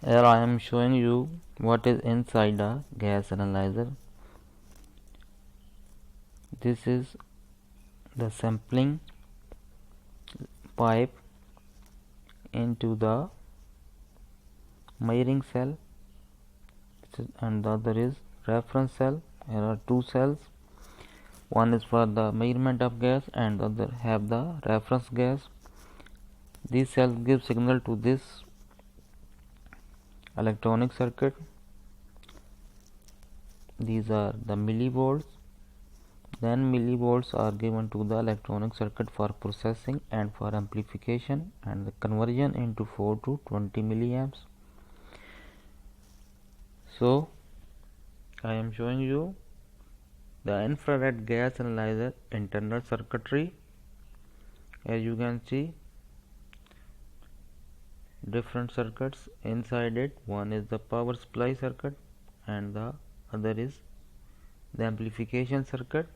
Here I am showing you what is inside a gas analyzer. This is the sampling pipe into the measuring cell, and the other is reference cell. Here are two cells. One is for the measurement of gas and the other have the reference gas. These cells give signal to this electronic circuit. These are the millivolts. Then millivolts are given to the electronic circuit for processing and for amplification and the conversion into 4 to 20 milliamps. So I am showing you the infrared gas analyzer internal circuitry. As you can see, different circuits inside it. One is the power supply circuit and the other is the amplification circuit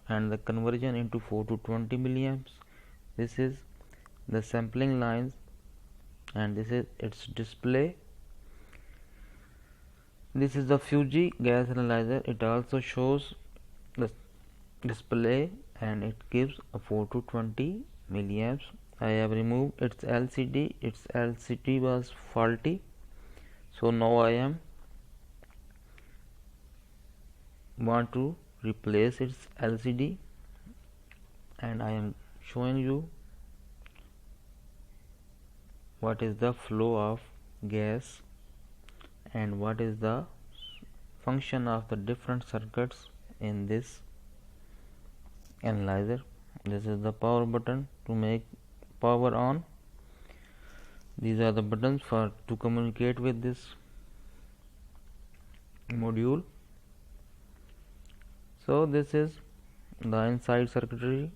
and the conversion into 4 to 20 milliamps. This is the sampling lines and this is its display. This is the Fuji gas analyzer. It also shows the display and it gives a 4 to 20 milliamps. I have removed its LCD. Its LCD was faulty, so now I want to replace its LCD, and I am showing you what is the flow of gas and what is the function of the different circuits in this analyzer. This is the power button to make power on. These are the buttons for to communicate with this module. So this is the inside circuitry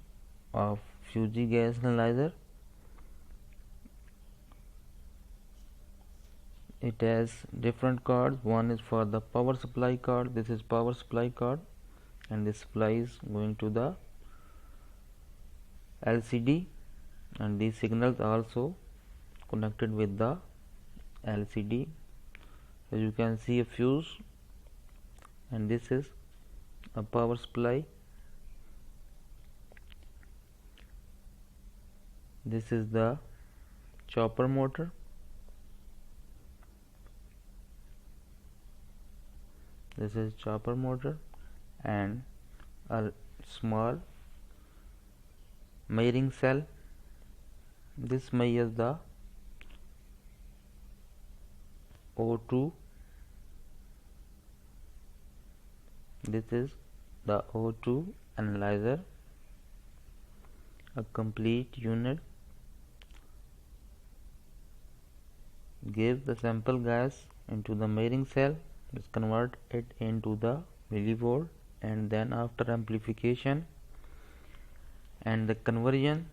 of Fuji gas analyzer. It has different cards. One is for the power supply card. This is power supply card, and this supply is going to the LCD, and these signals are also connected with the LCD. As you can see, a fuse, and this is a power supply. This is the chopper motor. This is chopper motor and a small measuring cell. This measures the O2. This is the O2 analyzer, a complete unit. Give the sample gas into the measuring cell. Let's convert it into the millivolt, and then after amplification and the conversion,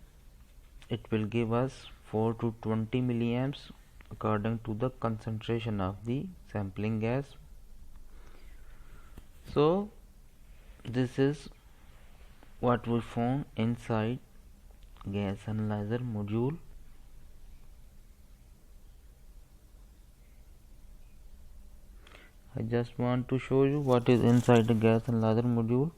it will give us 4 to 20 milliamps according to the concentration of the sampling gas. So this is what we found inside gas analyzer module. I just want to show you what is inside the gas analyzer module.